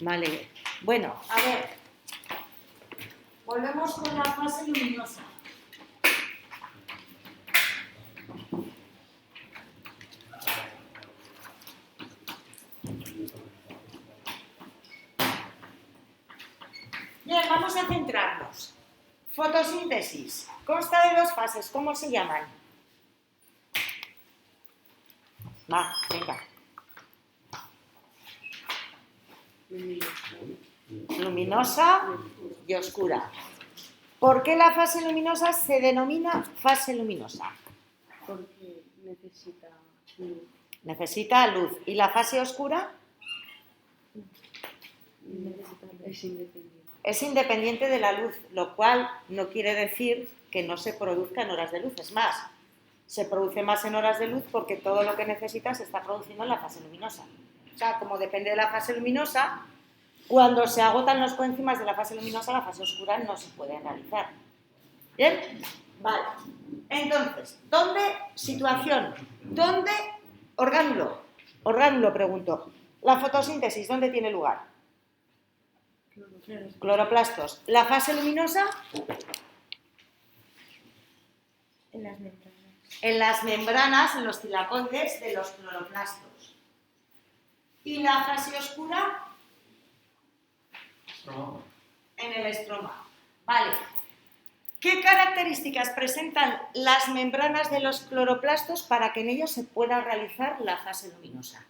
Vale, bueno, a ver, volvemos con la fase luminosa. Bien, vamos a centrarnos. Fotosíntesis. Consta de dos fases. ¿Cómo se llaman? Va, venga. Luminosa y oscura. ¿Por qué la fase luminosa se denomina fase luminosa? Porque necesita luz. Necesita luz. ¿Y la fase oscura? Es independiente. Es independiente de la luz, lo cual no quiere decir que no se produzca en horas de luz. Es más, se produce más en horas de luz porque todo lo que necesita se está produciendo en la fase luminosa. O sea, como depende de la fase luminosa, cuando se agotan los coenzimas de la fase luminosa, la fase oscura no se puede realizar. ¿Bien? Vale. Entonces, ¿dónde? Situación. ¿Dónde? Orgánulo. Orgánulo, pregunto. La fotosíntesis, ¿dónde tiene lugar? Cloroplastos. ¿La fase luminosa? En las membranas. En las membranas, en los tilacoides de los cloroplastos. ¿Y la fase oscura? En el estroma. Vale. ¿Qué características presentan las membranas de los cloroplastos para que en ellos se pueda realizar la fase luminosa?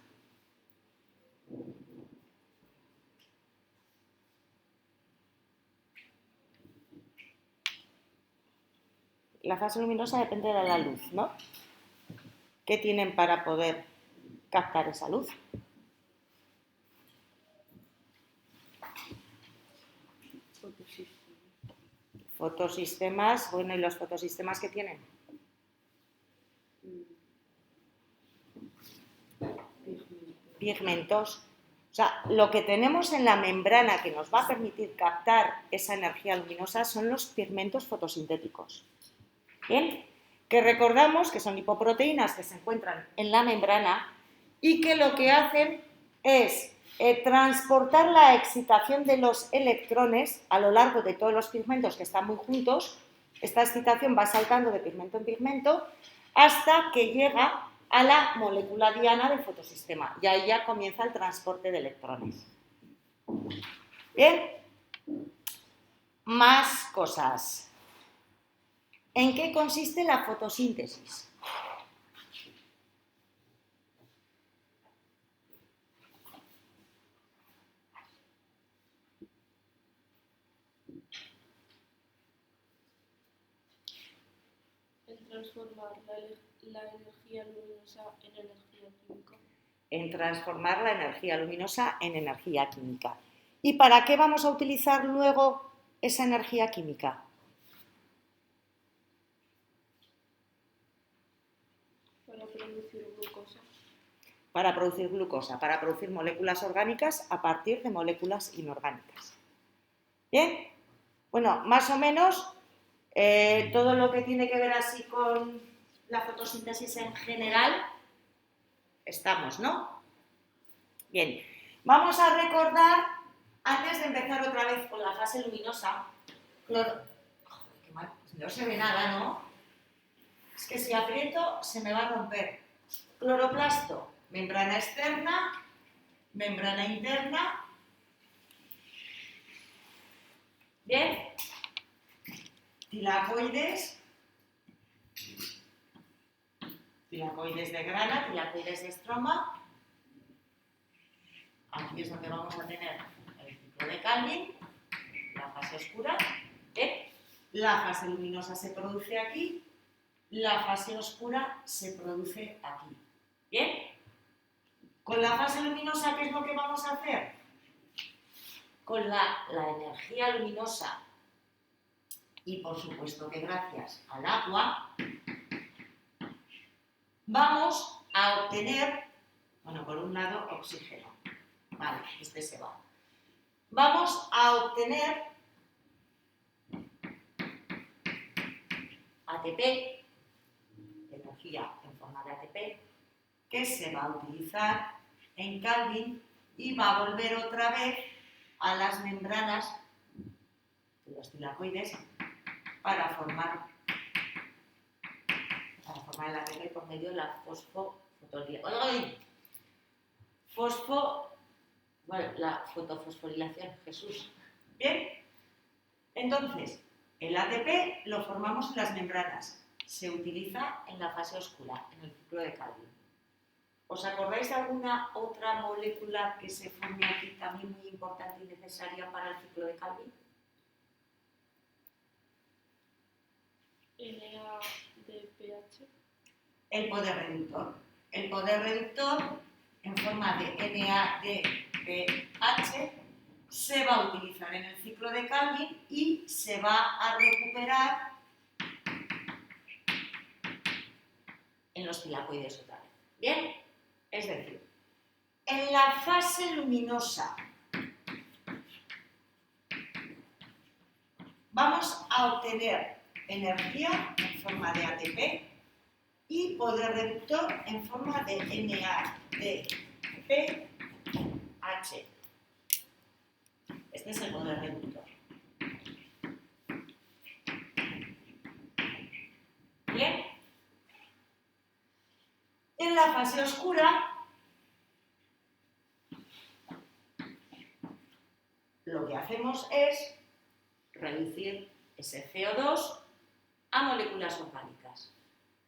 La fase luminosa depende de la luz, ¿no? ¿Qué tienen para poder captar esa luz? Fotosistemas, bueno, ¿y los fotosistemas qué tienen? Pigmentos. O sea, lo que tenemos en la membrana que nos va a permitir captar esa energía luminosa son los pigmentos fotosintéticos. ¿Bien? Que recordamos que son lipoproteínas que se encuentran en la membrana y que lo que hacen es transportar la excitación de los electrones a lo largo de todos los pigmentos que están muy juntos. Esta excitación va saltando de pigmento en pigmento hasta que llega a la molécula diana del fotosistema y ahí ya comienza el transporte de electrones. Bien, más cosas. ¿En qué consiste la fotosíntesis? En transformar la energía luminosa en energía química. En transformar la energía luminosa en energía química. ¿Y para qué vamos a utilizar luego esa energía química? Para producir glucosa. Para producir glucosa, para producir moléculas orgánicas a partir de moléculas inorgánicas. ¿Bien? Bueno, más o menos todo lo que tiene que ver así con la fotosíntesis en general, estamos, ¿no? Bien, vamos a recordar, antes de empezar otra vez con la fase luminosa, Joder, qué mal, no se ve nada, ¿no? Es que si aprieto se me va a romper. Cloroplasto, membrana externa, membrana interna. Bien. Tilacoides. Tilacoides de grana, tilacoides de estroma. Aquí es donde vamos a tener el ciclo de Calvin, la fase oscura. La fase luminosa se produce aquí, la fase oscura se produce aquí. ¿Bien? Con la fase luminosa, ¿qué es lo que vamos a hacer? Con la energía luminosa y por supuesto que gracias al agua vamos a obtener, bueno, por un lado oxígeno, vale, este se va. Vamos a obtener ATP, energía en forma de ATP, que se va a utilizar en Calvin y va a volver otra vez a las membranas de los tilacoides para formar el ATP por medio de la la fotofosforilación. Jesús. Bien. Entonces, el ATP lo formamos en las membranas. Se utiliza en la fase oscura, en el ciclo de Calvin. ¿Os acordáis de alguna otra molécula que se forme aquí también muy importante y necesaria para el ciclo de Calvin? NADPH. El poder reductor. El poder reductor en forma de NADPH se va a utilizar en el ciclo de Calvin y se va a recuperar en los tilacoides otra vez. ¿Bien? Es decir, en la fase luminosa vamos a obtener energía en forma de ATP y poder reductor en forma de NADPH. Este es el poder reductor. Bien. En la fase oscura, lo que hacemos es reducir ese CO2 a moléculas orgánicas,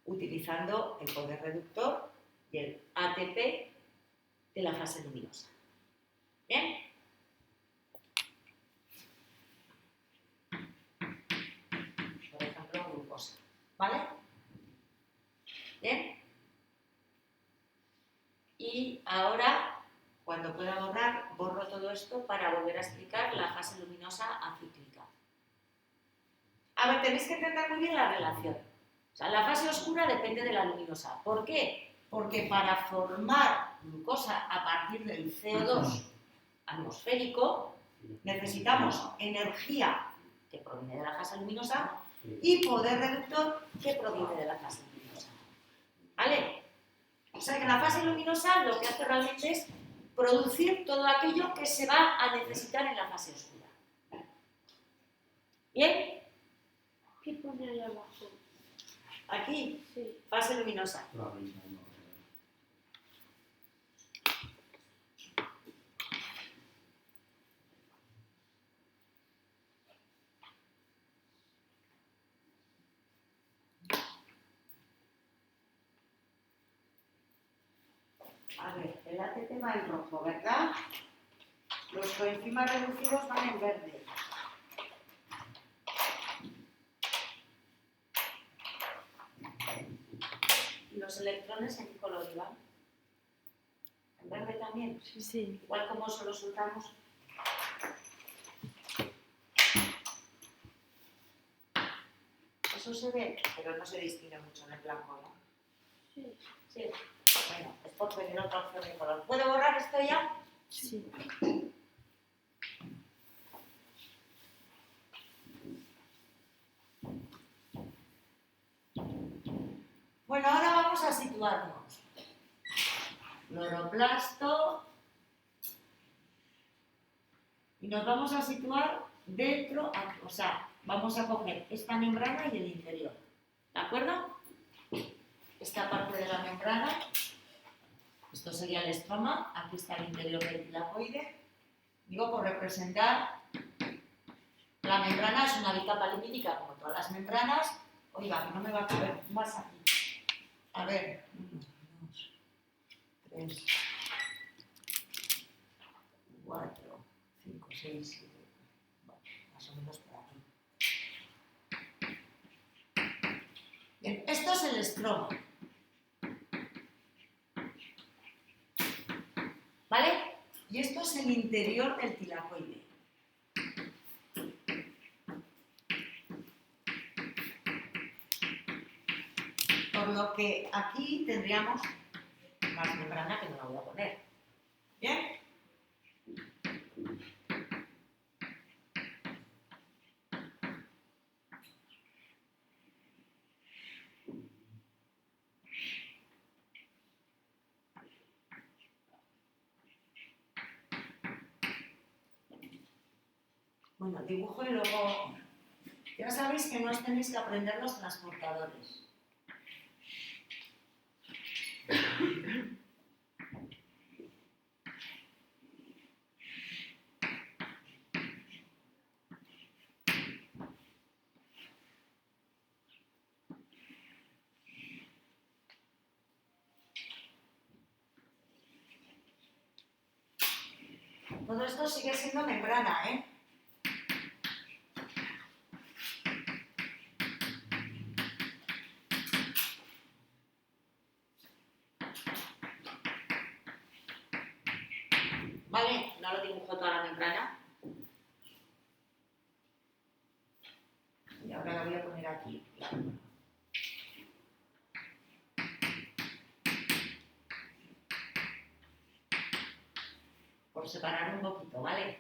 utilizando el poder reductor y el ATP de la fase luminosa. ¿Bien? Por ejemplo, glucosa. ¿Vale? ¿Bien? Y ahora, cuando pueda borrar, borro todo esto para volver a explicar la fase luminosa acíclica. A ver, tenéis que entender muy bien la relación. O sea, la fase oscura depende de la luminosa. ¿Por qué? Porque para formar glucosa a partir del CO2 atmosférico necesitamos energía que proviene de la fase luminosa y poder reductor que proviene de la fase luminosa. ¿Vale? O sea que la fase luminosa lo que hace realmente es producir todo aquello que se va a necesitar en la fase oscura. ¿Bien? ¿Qué pone ahí abajo? Aquí, Sí. fase luminosa. A ver, el ATP va en rojo, ¿verdad? Los coenzimas reducidos van en verde. ¿Y los electrones en qué color iban? ¿En verde también? Sí. Igual como solo soltamos. Eso se ve, pero no se distingue mucho en el blanco, ¿no? Sí. Sí. Bueno, es por pedir otra opción de color. ¿Puedo borrar esto ya? Sí. Bueno, ahora vamos a situarnos. Cloroplasto. Y nos vamos a situar dentro, o sea, vamos a coger esta membrana y el interior. ¿De acuerdo? Esta parte de la membrana, esto sería el estroma, aquí está el interior del tilacoide. Digo, por representar, la membrana es una bicapa lipídica como todas las membranas. Oiga, que no me va a caber más aquí. A ver, 1, 2, 3, 4, 5, 6, 7, bueno, más o menos por aquí. Bien, esto es el estroma. ¿Vale? Y esto es el interior del tilacoide. Por lo que aquí tendríamos más membrana que no la voy a poner. ¿Bien? Bueno, dibujo y luego... Ya sabéis que no os tenéis que aprender los transportadores. Todo esto sigue siendo membrana, ¿eh? ¿Vale? No lo dibujo toda la membrana. Y ahora la voy a poner aquí. Por separar un poquito, ¿vale?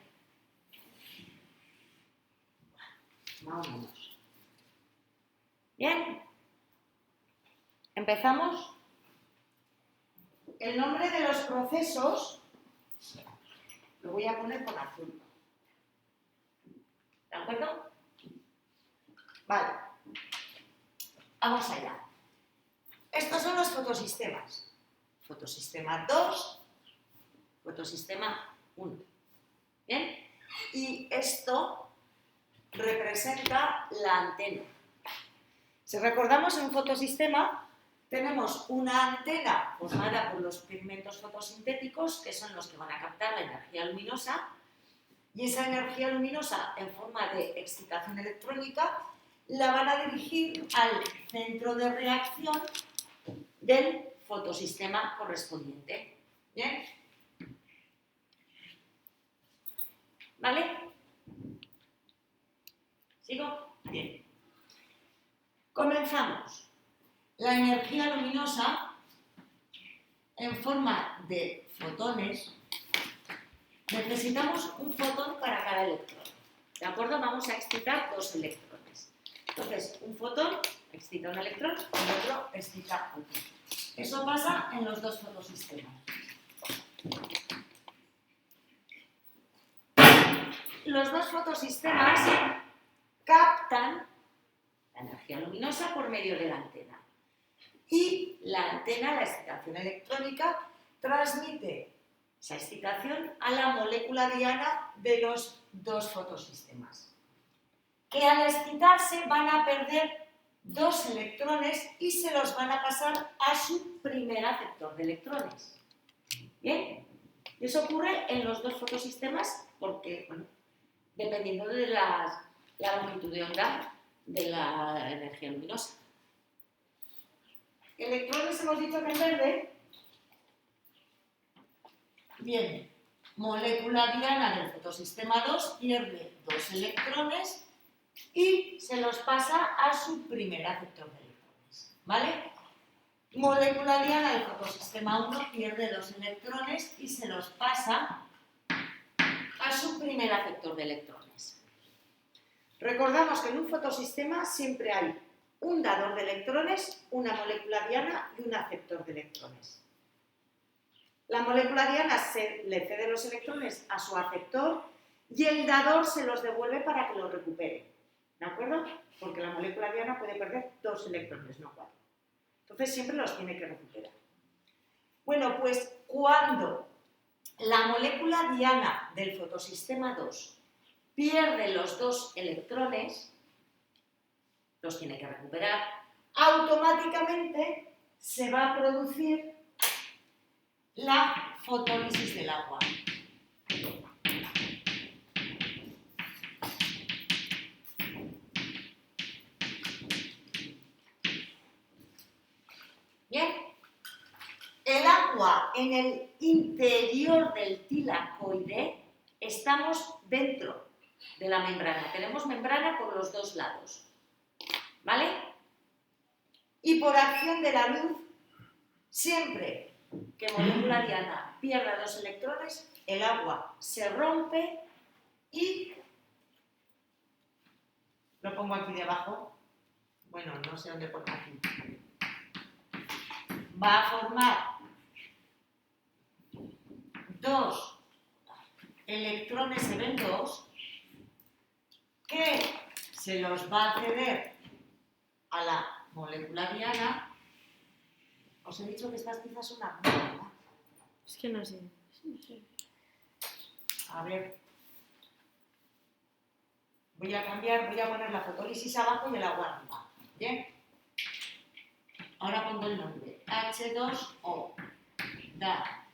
Más o menos. Bien. Empezamos. El nombre de los procesos lo voy a poner con azul. ¿De acuerdo? Vale. Vamos allá. Estos son los fotosistemas. Fotosistema 2, fotosistema 1. ¿Bien? Y esto representa la antena. Si recordamos, en un fotosistema tenemos una antena formada por los pigmentos fotosintéticos, que son los que van a captar la energía luminosa, y esa energía luminosa en forma de excitación electrónica la van a dirigir al centro de reacción del fotosistema correspondiente. ¿Bien? ¿Vale? ¿Sigo? Bien. Comenzamos. La energía luminosa en forma de fotones. Necesitamos un fotón para cada electrón. ¿De acuerdo? Vamos a excitar dos electrones. Entonces, un fotón excita un electrón y otro excita otro. Eso pasa en los dos fotosistemas. Los dos fotosistemas captan la energía luminosa por medio de la antena. Y la antena, la excitación electrónica, transmite esa excitación a la molécula diana de los dos fotosistemas, que al excitarse van a perder dos electrones y se los van a pasar a su primer aceptor de electrones. ¿Bien? Y eso ocurre en los dos fotosistemas porque, bueno, dependiendo de la longitud de onda de la energía luminosa. Electrones hemos dicho que en verde. Bien, molécula diana del fotosistema 2 pierde dos electrones y se los pasa a su primer aceptor de electrones. ¿Vale? Molécula diana del fotosistema 1 pierde dos electrones y se los pasa a su primer aceptor de electrones. Recordamos que en un fotosistema siempre hay un dador de electrones, una molécula diana y un aceptor de electrones. La molécula diana le cede los electrones a su aceptor y el dador se los devuelve para que los recupere. ¿De acuerdo? Porque la molécula diana puede perder dos electrones, no cuatro. Entonces siempre los tiene que recuperar. Bueno, pues cuando la molécula diana del fotosistema 2 pierde los dos electrones, los tiene que recuperar, automáticamente se va a producir la fotólisis del agua. Bien, el agua en el interior del tilacoide, estamos dentro de la membrana. Tenemos membrana por los dos lados. ¿Vale? Y por acción de la luz, siempre que molécula diana pierda dos electrones, el agua se rompe y... Lo pongo aquí debajo. Bueno, no sé dónde poner aquí. Va a formar dos electrones, se ven dos, que se los va a ceder a la molécula diana. Os he dicho que estas piezas son una mierda. Es que no sé. No sé. A ver. Voy a cambiar, voy a poner la fotólisis abajo y el agua arriba. ¿Bien? Ahora pongo el nombre. H2O. Da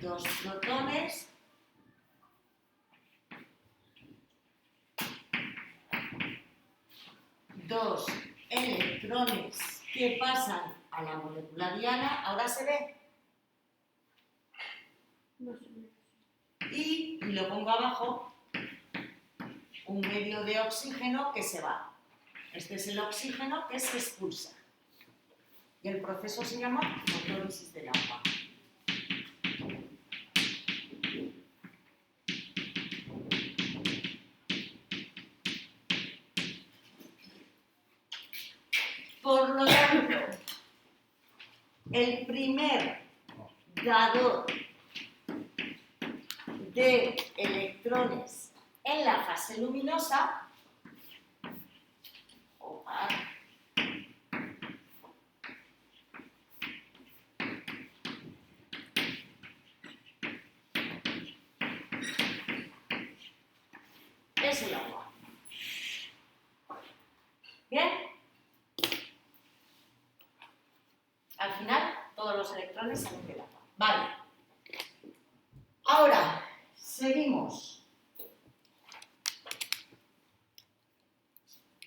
2 protones. Dos electrones que pasan a la molécula diana. ¿Ahora se ve? No sé. Y lo pongo abajo, un medio de oxígeno que se va. Este es el oxígeno que se expulsa. Y el proceso se llama autólisis del agua. Por lo tanto, el primer dador de electrones en la fase luminosa es el agua. ¿Bien? Al final, todos los electrones salen del agua. Vale. Ahora, seguimos.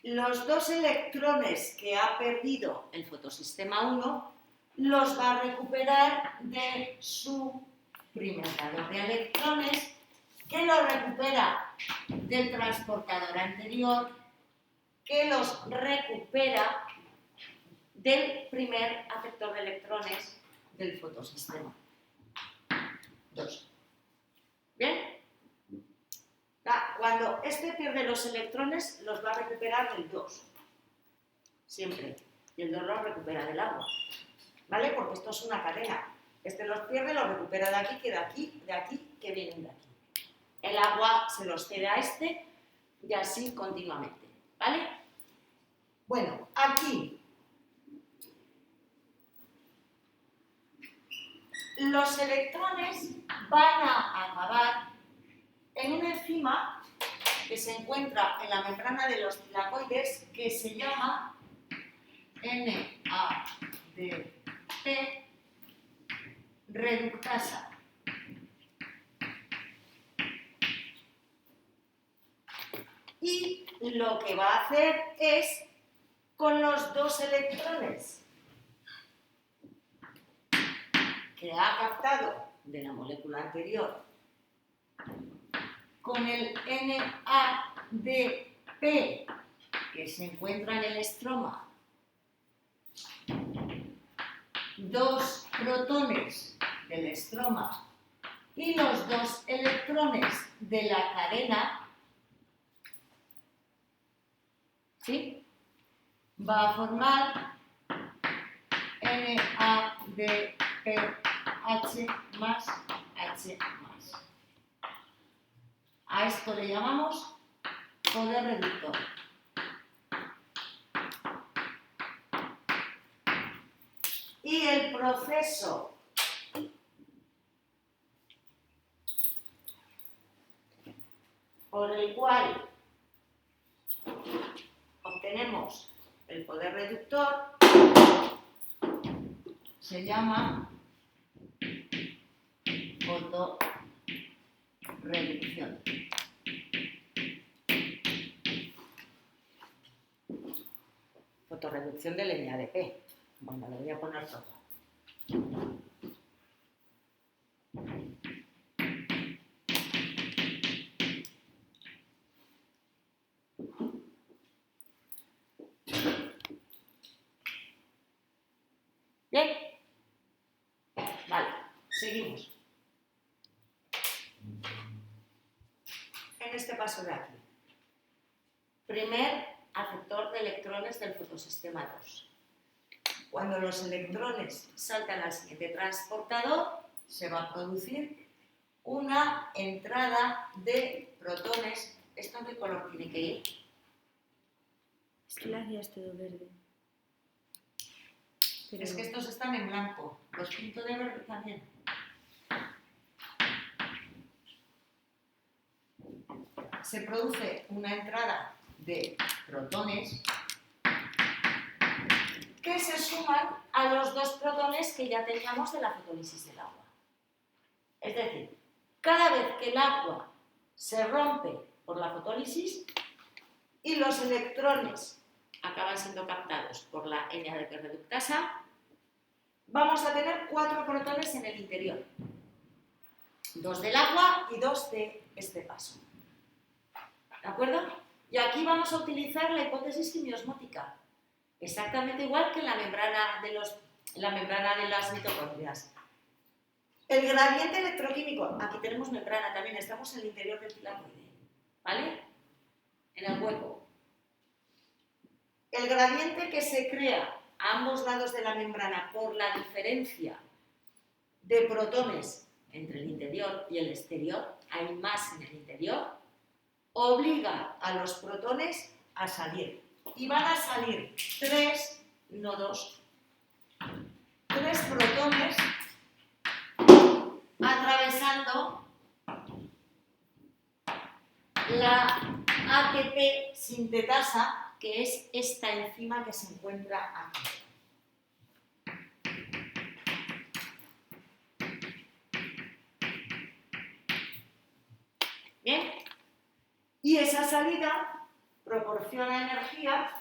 Los dos electrones que ha perdido el fotosistema 1 los va a recuperar de su primer dador de electrones, que los recupera del transportador anterior, que los recupera del primer aceptor de electrones del fotosistema 2. ¿Bien? Cuando este pierde los electrones, los va a recuperar del 2. Siempre. Y el 2 los recupera del agua. ¿Vale? Porque esto es una cadena. Este los pierde, los recupera de aquí, que vienen de aquí. El agua se los cede a este y así continuamente. ¿Vale? Bueno, aquí los electrones van a acabar en una enzima que se encuentra en la membrana de los tilacoides que se llama NADP reductasa. Y lo que va a hacer es, con los dos electrones que ha captado de la molécula anterior, con el NADP que se encuentra en el estroma, dos protones del estroma y los dos electrones de la cadena, ¿sí? Va a formar NADPH más H más. A esto le llamamos poder reductor. Y el proceso por el cual obtenemos el poder reductor se llama fotorreducción. Fotorreducción del NADP. Bueno, le voy a poner todo. ¿Bien? Vale, seguimos. En este paso de aquí. Primer aceptor de electrones del fotosistema 2. Cuando los electrones saltan al siguiente transportador, se va a producir una entrada de protones ¿Esto en qué color tiene que ir? Es que le hacías todo verde. Pero Es que estos están en blanco. Los pinto de verde también. Se produce una entrada de protones que se suman a los 2 protones que ya teníamos de la fotólisis del agua. Es decir, cada vez que el agua se rompe por la fotólisis y los electrones acaban siendo captados por la NADP reductasa, vamos a tener 4 protones en el interior. 2 del agua y 2 de este paso. ¿De acuerdo? Y aquí vamos a utilizar la hipótesis quimiosmótica, exactamente igual que en la membrana de las mitocondrias. El gradiente electroquímico, aquí tenemos membrana también, estamos en el interior del tilacoide, ¿vale? En el hueco. El gradiente que se crea a ambos lados de la membrana por la diferencia de protones entre el interior y el exterior, hay más en el interior, obliga a los protones a salir. Y van a salir 3, no 2, 3 protones atravesando la ATP sintetasa, que es esta enzima que se encuentra aquí. Bien, y esa salida proporciona energía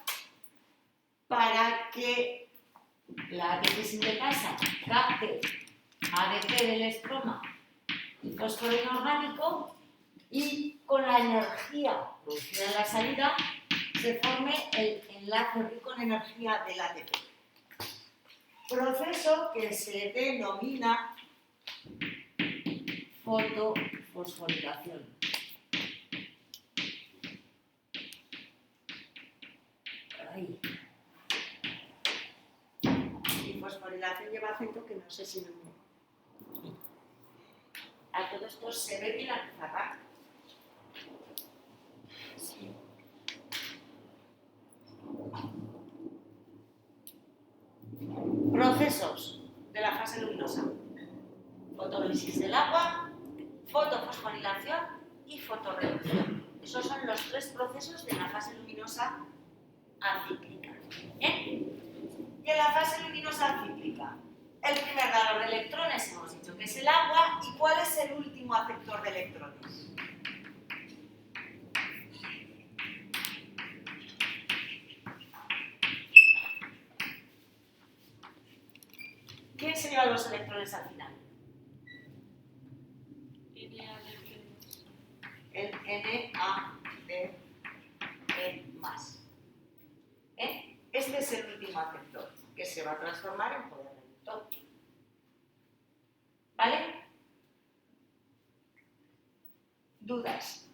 para que la ATP sintetasa capte ADP del estroma y fósforo inorgánico, y con la energía producida en la salida se forme el enlace rico en energía del ATP. Proceso que se denomina fotofosforilación. Ahí. Y fosforilación lleva acento que no sé si no. A todo esto se ve bien la pizarra. Sí. Procesos de la fase luminosa: fotólisis del agua, fotofosforilación y fotorreducción. Esos son los 3 procesos de la fase luminosa acíclica. Y en la fase luminosa acíclica, el primer dador de electrones hemos dicho que es el agua. ¿Y cuál es el último aceptor de electrones? ¿Quién se lleva los electrones al final? El NADP+. Este es el último aceptor, que se va a transformar en poder reductor. ¿Vale? ¿Dudas?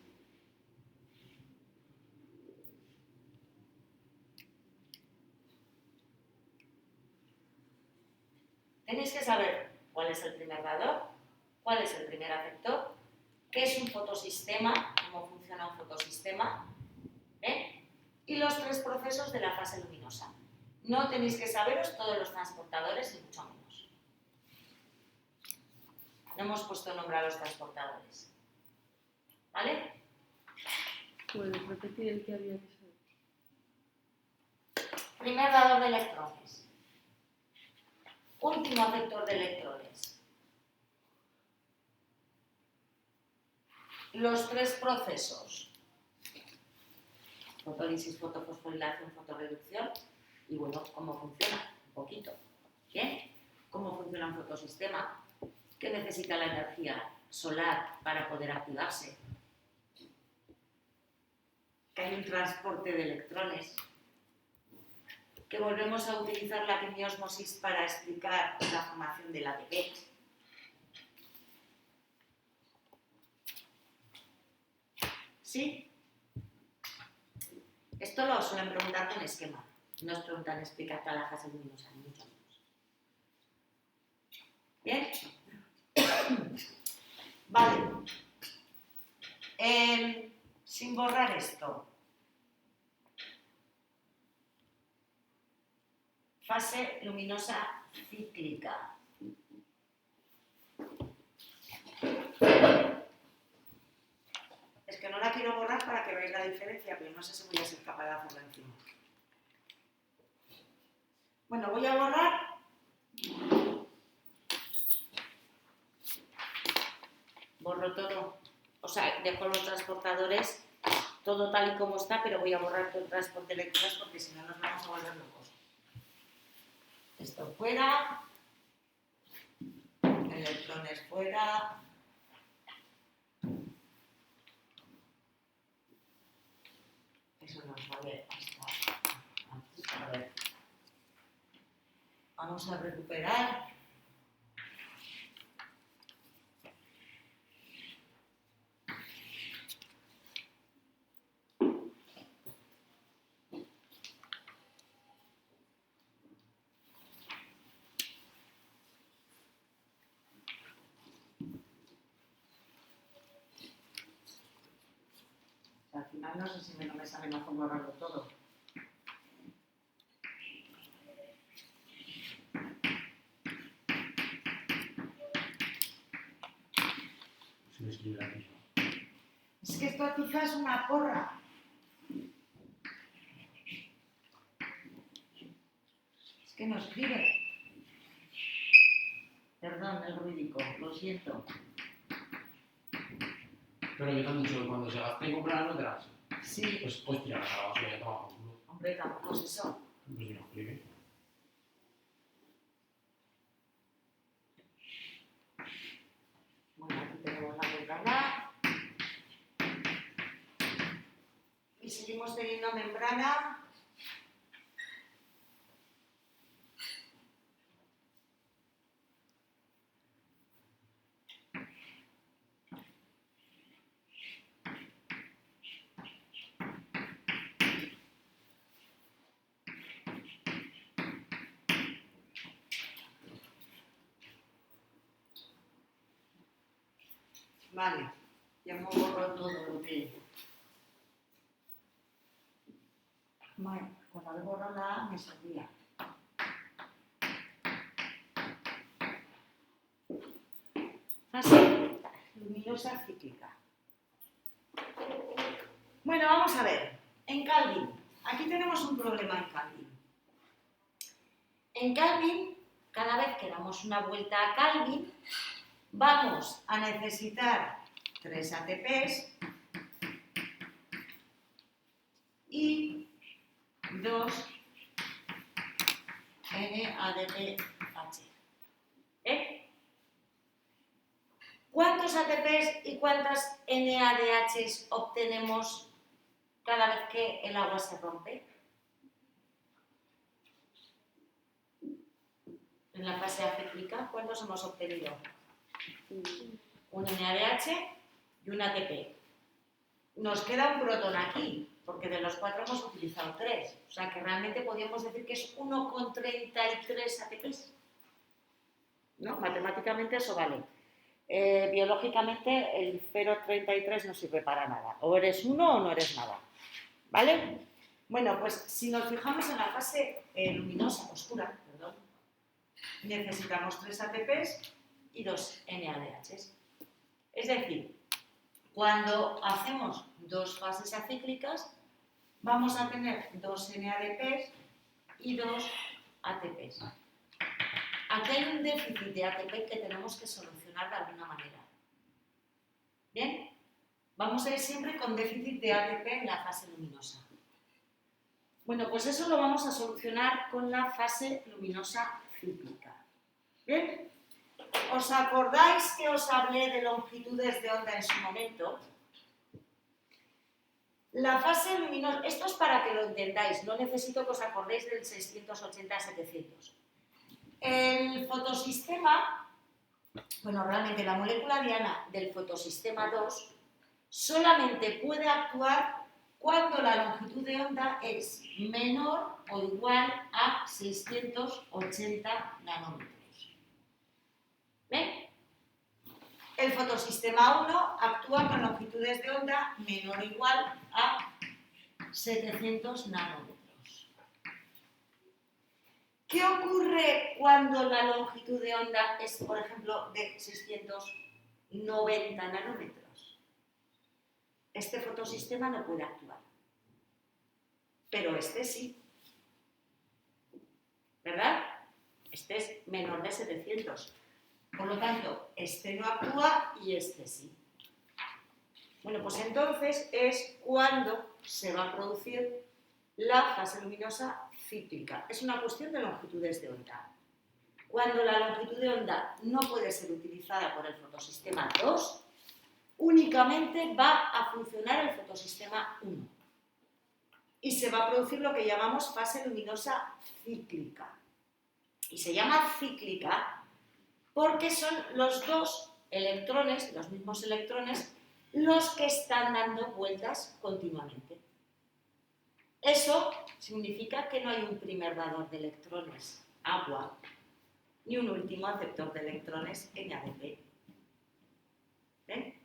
Tenéis que saber cuál es el primer dador, cuál es el primer aceptor, qué es un fotosistema, cómo funciona un fotosistema, y los 3 procesos de la fase luminosa. No tenéis que saberos todos los transportadores, ni mucho menos. No hemos puesto nombre a los transportadores. ¿Vale? ¿puedes repetir el que había que saber? Primer dador de electrones. Último aceptor de electrones. Los 3 procesos: fotólisis, fotofosforilación, fotorreducción. Y bueno, ¿cómo funciona? Un poquito. ¿Bien? ¿Cómo funciona un fotosistema? Que necesita la energía solar para poder activarse. Que hay un transporte de electrones. Que volvemos a utilizar la quimiosmosis para explicar la formación del ATP. ¿Sí? Esto lo suelen preguntar con esquema. No os preguntan explicar toda la fase luminosa, ni mucho menos. ¿Bien? Vale. sin borrar esto. Fase luminosa cíclica. Es que no la quiero borrar para que veáis la diferencia, pero no sé si voy a ser capaz de hacerla encima. Bueno, voy a borrar. Borro todo. O sea, dejo los transportadores todo tal y como está, pero voy a borrar todo el transporte de lecturas porque si no nos vamos a volver locos. Esto fuera. Electrones fuera. Eso nos vale hasta aquí. A ver. Vamos a recuperar. Al final no sé si no me sale mejor borrarlo todo. Es que esto quizás es una porra. Es que no escribe. Perdón, el ruidico, lo siento. Pero que te han dicho que cuando se gaste comprar otras, Sí. pues tirar a la basura y toma por culo. Hombre, tampoco es eso. Pues si no escribe. Bueno, aquí tenemos la membrana. Y seguimos teniendo membrana. Vale, ya hemos borrado todo lo que... Vale, con haber borrado la A me salía. Fase luminosa cíclica. Bueno, vamos a ver. En Kelvin. Aquí tenemos un problema en Kelvin. En Kelvin, cada vez que damos una vuelta a Kelvin, vamos a necesitar 3 ATPs y 2 NADPH. ¿Cuántos ATPs y cuántas NADHs obtenemos cada vez que el agua se rompe? En la fase acíclica, ¿cuántos hemos obtenido? Un NADH y un ATP. Nos queda un protón aquí, porque de los 4 hemos utilizado 3. O sea que realmente podríamos decir que es 1,33 ATPs. ¿No? Matemáticamente eso vale. Biológicamente el 0,33 no sirve para nada. O eres 1 o no eres nada. ¿Vale? Bueno, pues si nos fijamos en la fase luminosa, oscura, perdón, necesitamos 3 ATPs y 2 NADHs. Es decir, cuando hacemos 2 fases acíclicas, vamos a tener 2 NADPs y 2 ATPs. Aquí hay un déficit de ATP que tenemos que solucionar de alguna manera. ¿Bien? Vamos a ir siempre con déficit de ATP en la fase luminosa. Bueno, pues eso lo vamos a solucionar con la fase luminosa cíclica. ¿Bien? ¿Os acordáis que os hablé de longitudes de onda en su momento? La fase luminosa, esto es para que lo entendáis, no necesito que os acordéis del 680-700. El fotosistema, bueno, realmente la molécula diana del fotosistema 2 solamente puede actuar cuando la longitud de onda es menor o igual a 680 nanómetros. ¿Ven? El fotosistema 1 actúa con longitudes de onda menor o igual a 700 nanómetros. ¿Qué ocurre cuando la longitud de onda es, por ejemplo, de 690 nanómetros? Este fotosistema no puede actuar, pero este sí, ¿verdad? Este es menor de 700. Por lo tanto, este no actúa y este sí. Bueno, pues entonces es cuando se va a producir la fase luminosa cíclica. Es una cuestión de longitudes de onda. Cuando la longitud de onda no puede ser utilizada por el fotosistema 2, únicamente va a funcionar el fotosistema 1. Y se va a producir lo que llamamos fase luminosa cíclica. Y se llama cíclica porque son los dos electrones, los mismos electrones, los que están dando vueltas continuamente. Eso significa que no hay un primer dador de electrones, agua, ni un último aceptor de electrones, NADP. ¿Ven?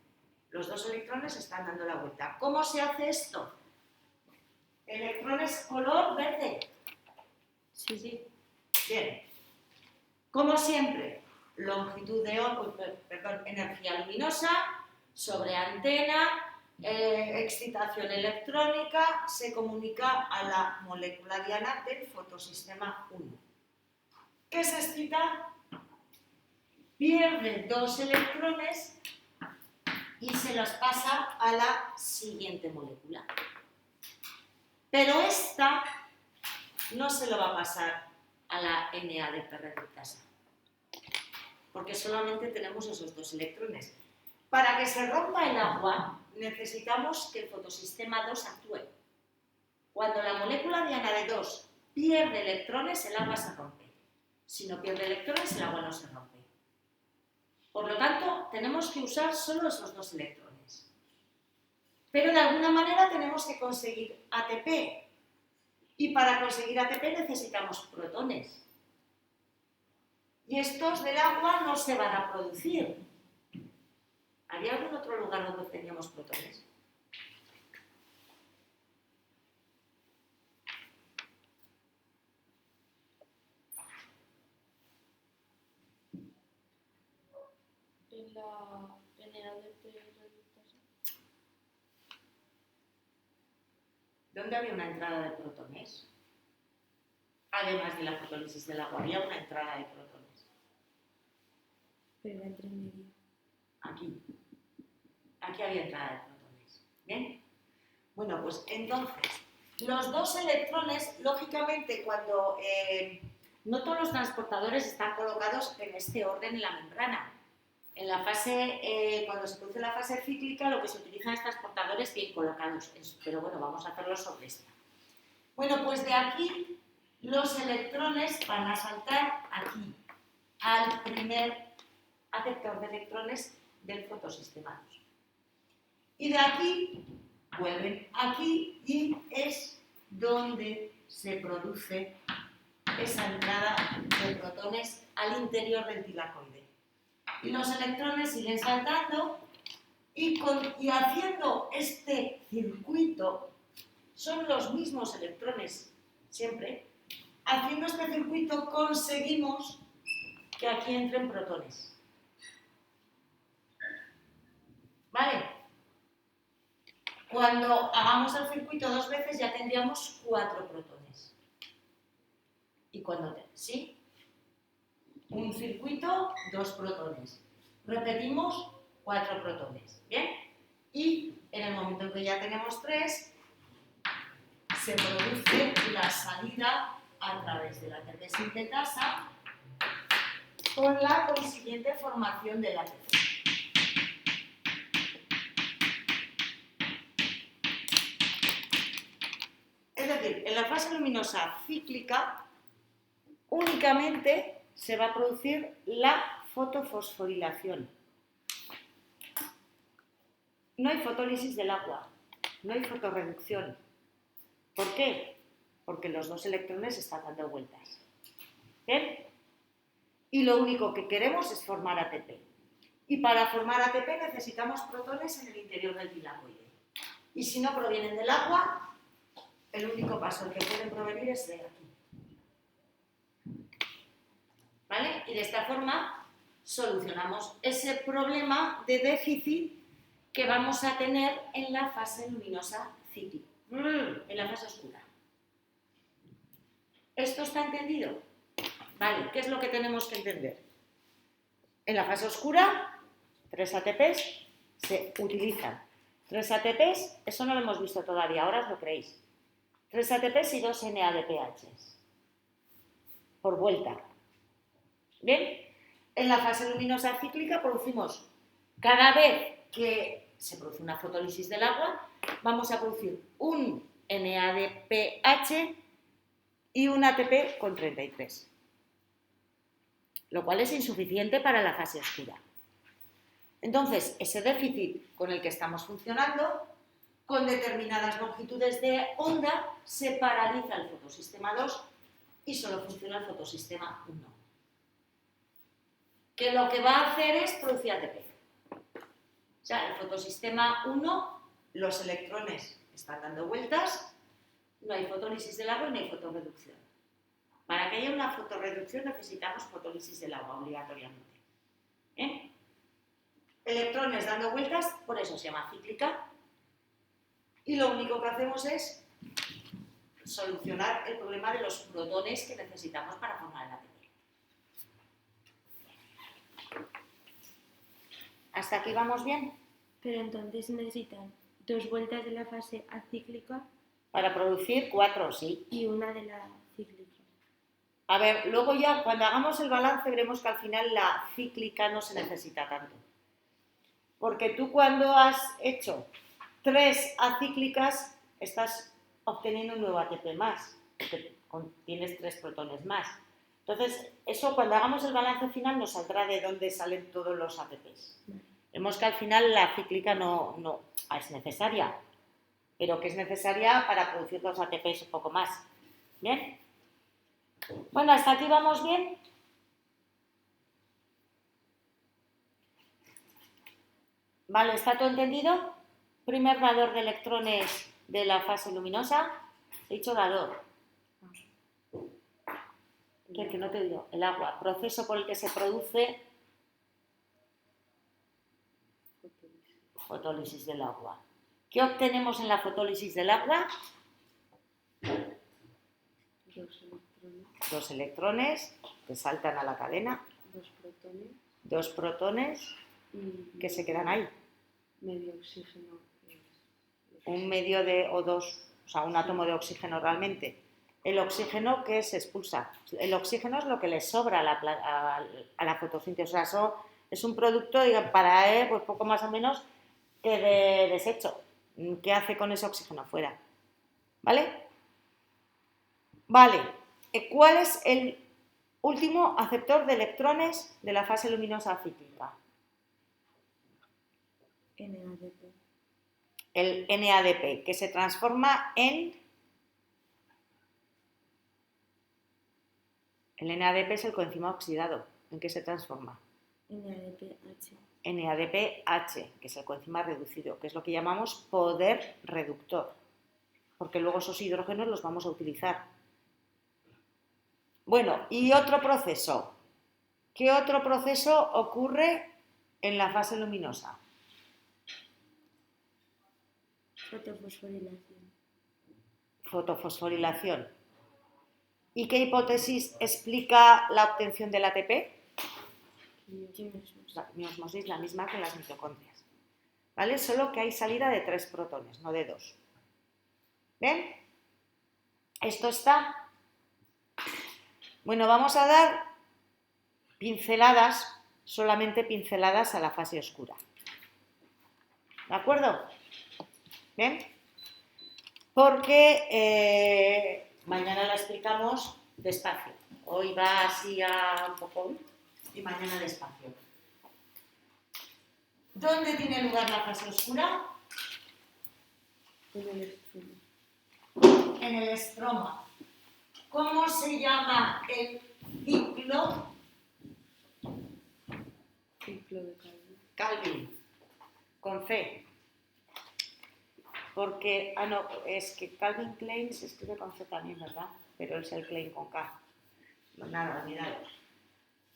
Los dos electrones están dando la vuelta. ¿Cómo se hace esto? Electrones color verde. Sí, sí. Bien. Como siempre, longitud de onda, energía luminosa sobre antena, excitación electrónica, se comunica a la molécula diana del fotosistema 1. ¿Qué se excita? Pierde dos electrones y se los pasa a la siguiente molécula. Pero esta no se lo va a pasar a la NADP reductasa, porque solamente tenemos esos dos electrones. Para que se rompa el agua, necesitamos que el fotosistema 2 actúe. Cuando la molécula diana de 2 pierde electrones, el agua se rompe. Si no pierde electrones, el agua no se rompe. Por lo tanto, tenemos que usar solo esos dos electrones. Pero de alguna manera tenemos que conseguir ATP. Y para conseguir ATP necesitamos protones. Y estos del agua no se van a producir. ¿Había algún otro lugar donde teníamos protones? En la NADP reductasa. ¿Dónde había una entrada de protones? Además de la fotólisis del agua, había una entrada de protones. Pero era entre medio. Aquí. Aquí había entrada de protones. ¿Bien? Bueno, pues entonces, los dos electrones, lógicamente, cuando no todos los transportadores están colocados en este orden en la membrana. En la fase, cuando se produce la fase cíclica, lo que se utilizan es transportadores bien colocados. Pero bueno, vamos a hacerlo sobre esta. Bueno, pues de aquí los electrones van a saltar aquí, al primer aceptor de electrones del fotosistema 2. Y de aquí vuelven aquí y es donde se produce esa entrada de protones al interior del tilacoide. Y los electrones siguen saltando y haciendo este circuito, son los mismos electrones siempre. Haciendo este circuito conseguimos que aquí entren protones. ¿Vale? Cuando hagamos el circuito dos veces ya tendríamos 4 protones. ¿Y cuando sí? Un circuito, 2 protones. Repetimos, 4 protones. ¿Bien? Y en el momento en que ya tenemos 3, se produce la salida a través de la ATP sintetasa con la consiguiente formación del ATP. Es decir, en la fase luminosa cíclica únicamente se va a producir la fotofosforilación. No hay fotólisis del agua, no hay fotorreducción. ¿Por qué? Porque los dos electrones están dando vueltas. ¿Bien? Y lo único que queremos es formar ATP. Y para formar ATP necesitamos protones en el interior del tilacoide. Y si no provienen del agua, el único paso al que pueden provenir es de aquí. ¿Vale? Y de esta forma solucionamos ese problema de déficit que vamos a tener en la fase luminosa cíclica, en la fase oscura. ¿Esto está entendido? Vale, ¿qué es lo que tenemos que entender? En la fase oscura, 3 ATPs se utilizan. 3 ATPs, eso no lo hemos visto todavía, ahora os lo creéis. 3 ATPs y 2 NADPHs por vuelta. Bien, en la fase luminosa cíclica producimos, cada vez que se produce una fotólisis del agua, vamos a producir un NADPH y un ATP con 33, lo cual es insuficiente para la fase oscura. Entonces, ese déficit con el que estamos funcionando, con determinadas longitudes de onda, se paraliza el fotosistema 2 y solo funciona el fotosistema 1. Que lo que va a hacer es producir ATP. O sea, el fotosistema 1, los electrones están dando vueltas, no hay fotólisis del agua y no hay fotorreducción. Para que haya una fotorreducción necesitamos fotólisis del agua obligatoriamente. Electrones dando vueltas, por eso se llama cíclica, y lo único que hacemos es solucionar el problema de los protones que necesitamos para formar el ATP. ¿Hasta aquí vamos bien? Pero entonces necesitan 2 vueltas de la fase acíclica Para producir 4, sí. y una de la cíclica. A ver, luego ya cuando hagamos el balance veremos que al final la cíclica no se necesita tanto. Porque tú cuando has hecho 3 acíclicas estás obteniendo un nuevo ATP más, porque tienes 3 protones más. Entonces, eso cuando hagamos el balance final nos saldrá de dónde salen todos los ATPs. Vemos que al final la cíclica no es necesaria, pero que es necesaria para producir 2 ATPs un poco más. ¿Bien? Bueno, ¿hasta aquí vamos bien? Vale, ¿está todo entendido? Primer dador de electrones de la fase luminosa. He dicho dador. Que no te digo, el agua. Proceso por el que se produce fotólisis del agua. ¿Qué obtenemos en la fotólisis del agua? 2 electrones que saltan a la cadena. 2 protones que se quedan ahí. Medio oxígeno. Un medio de O2, o sea, un átomo de oxígeno realmente. El oxígeno que se expulsa. El oxígeno es lo que le sobra a la fotosíntesis. O sea, eso es un producto, digamos, para pues poco más o menos que de desecho. ¿Qué hace con ese oxígeno fuera? ¿Vale? Vale. ¿Cuál es el último aceptor de electrones de la fase luminosa cíclica? NADP. El NADP, que se transforma en... El NADP es el coenzima oxidado. ¿En qué se transforma? NADPH. NADPH, que es el coenzima reducido, que es lo que llamamos poder reductor, porque luego esos hidrógenos los vamos a utilizar. Bueno, y otro proceso. ¿Qué otro proceso ocurre en la fase luminosa? Fotofosforilación. Fotofosforilación. ¿Y qué hipótesis explica la obtención del ATP? La miosmosis, la misma que las mitocondrias. ¿Vale? Solo que hay salida de 3 protones, no de 2. ¿Ven? Esto está. Bueno, vamos a dar pinceladas, solamente pinceladas a la fase oscura. ¿De acuerdo? ¿Bien? Porque mañana la explicamos despacio. Hoy va así a un poco y mañana despacio. ¿Dónde tiene lugar la fase oscura? En el estroma. En el estroma. ¿Cómo se llama el ciclo? Ciclo de Calvin. Calvin, con C. Porque, no, es que Calvin Klein se escribe con C también, ¿verdad? Pero es el Klein con K. No, nada, olvidado.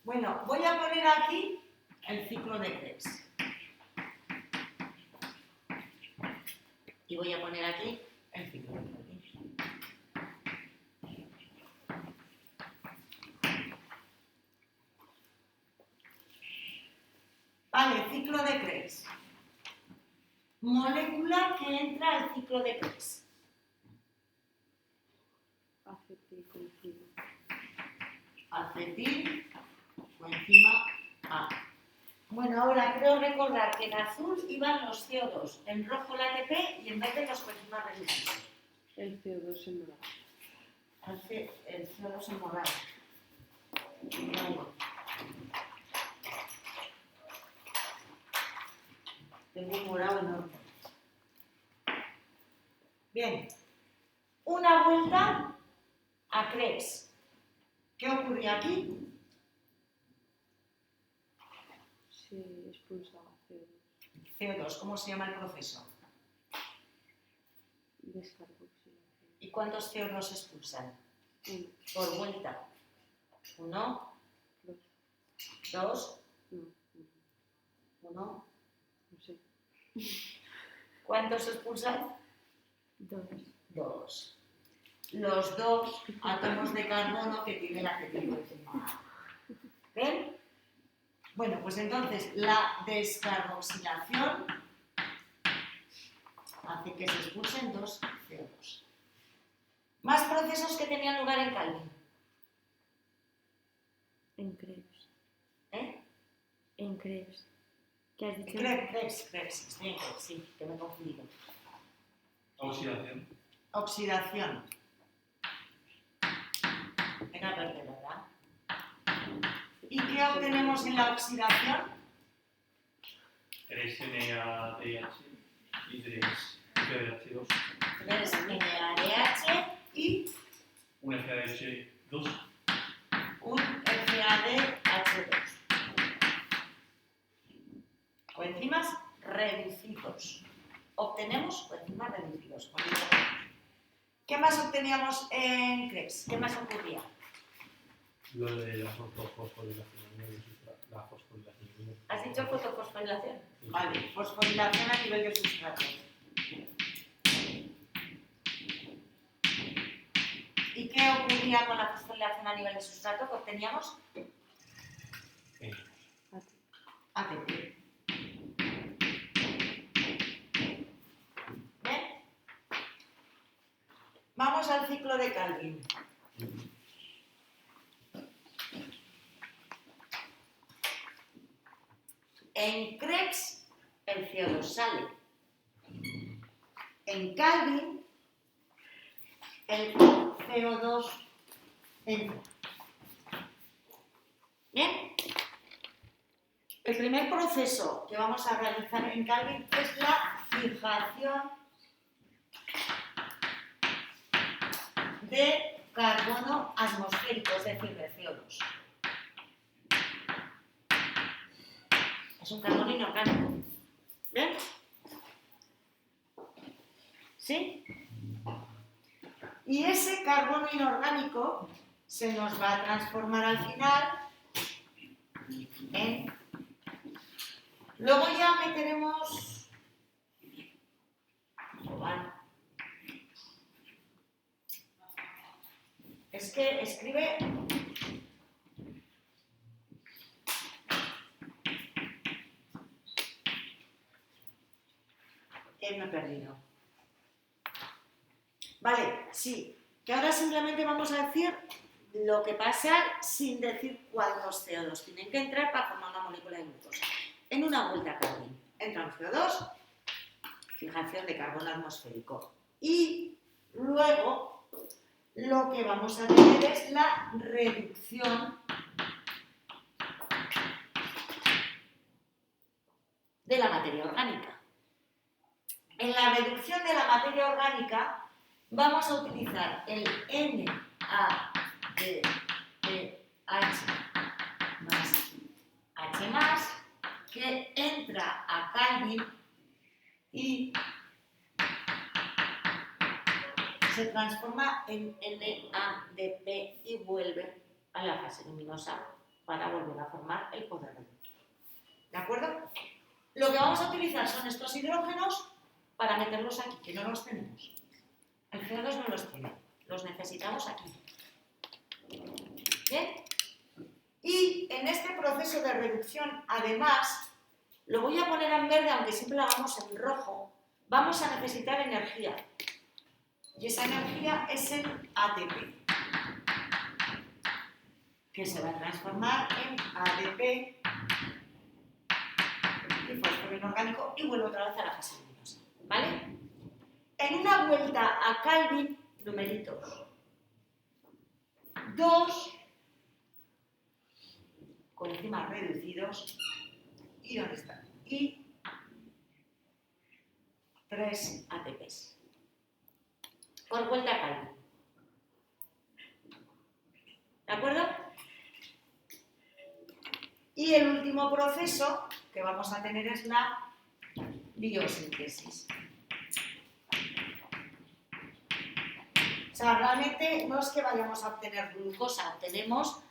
Bueno, voy a poner aquí el ciclo de Krebs. Y voy a poner aquí el ciclo de Calvin. Vale, ciclo de Krebs. Molécula que entra al ciclo de Krebs. Acetil, coenzima A. Bueno, ahora creo recordar que en azul iban los CO2, en rojo la ATP y en verde los coenzimas resistentes. El CO2 en morado. El CO2 en morado. Vale. Tengo un morado enorme. Bien. Una vuelta a Krebs. ¿Qué ocurre aquí? Se expulsaba CO2. CO2, ¿cómo se llama el proceso? Descarboxilación. ¿Y cuántos CO2 se expulsan? 1, Por vuelta. 1, 2, 2, no, 1. no sé. ¿Cuántos se expulsan? 2. 2. Los 2 átomos de carbono que tiene la acetilcoenzima. ¿Ven? Bueno, pues entonces la descarboxilación hace que se expulsen 2 CO2. Más procesos que tenían lugar en Calvin. En Krebs. ¿Eh? En Krebs. ¿Qué has dicho? Krebs. Estoy en Krebs, sí, que me he confundido. Oxidación. Oxidación. Era verde, ¿verdad? ¿Y qué obtenemos en la oxidación? 3 NADH y 3 FADH2. 3 NADH y Un FADH2. un FADH2. Coenzimas reducidos. Obtenemos coenzimas reducidos. ¿Qué más obteníamos en Krebs? ¿Qué más ocurría? Lo de la fosforilación. La fosforilación. ¿Has dicho fotofosforilación? Sí. Vale, fosforilación a nivel de sustrato. ¿Y qué ocurría con la fosforilación a nivel de sustrato que obteníamos? ATP. ¿Ven? Vamos al ciclo de Calvin. En Krebs el CO2 sale. En Calvin el CO2 entra. ¿Bien? El primer proceso que vamos a realizar en Calvin es la fijación de carbono atmosférico, es decir, de CO2. Es un carbono inorgánico. ¿Bien? ¿Sí? Y ese carbono inorgánico se nos va a transformar al final en... Luego ya meteremos... Bueno, es que escribe... Me he perdido. Vale, sí, que ahora simplemente vamos a decir lo que pasa sin decir cuántos CO2 tienen que entrar para formar una molécula de glucosa. En una vuelta a Calvin entra un CO2, fijación de carbono atmosférico. Y luego lo que vamos a tener es la reducción de la materia orgánica. En la reducción de la materia orgánica vamos a utilizar el NADPH más H+, que entra a Calvin y se transforma en NADP y vuelve a la fase luminosa para volver a formar el poder reductor. ¿De acuerdo? Lo que vamos a utilizar son estos hidrógenos para meterlos aquí, que no los tenemos. El CO2 no los tiene, los necesitamos aquí. ¿Bien? Y en este proceso de reducción, además, lo voy a poner en verde, aunque siempre lo hagamos en rojo, vamos a necesitar energía. Y esa energía es el ATP, que se va a transformar en ADP y fósforo inorgánico y vuelve otra vez a la fase luminosa. ¿Vale? En una vuelta a Calvin, numeritos 2 coenzimas reducidos y ¿dónde están? Y 3 ATPs. Por vuelta a Calvin. ¿De acuerdo? Y el último proceso que vamos a tener es la biosíntesis. O sea, realmente no es que vayamos a obtener glucosa, obtenemos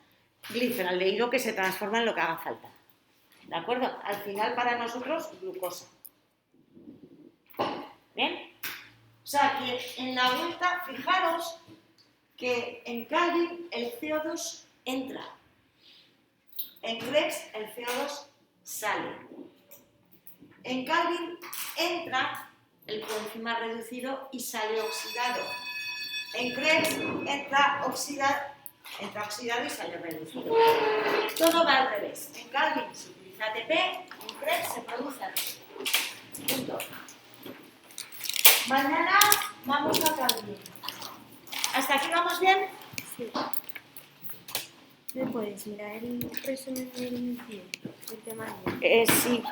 gliceraldehído que se transforma en lo que haga falta. ¿De acuerdo? Al final para nosotros, glucosa. ¿Bien? O sea, que en la vuelta, fijaros que en Calvin el CO2 entra. En Krebs el CO2 sale. En Calvin entra el coenzima reducido y sale oxidado. En Krebs entra oxidado y sale reducido. Todo va al revés. En Calvin se utiliza ATP, en Krebs se produce ATP. Punto. Mañana vamos a Calvin. ¿Hasta aquí vamos bien? Sí. ¿Me puedes mirar el resumen del inicio? El temario. Sí.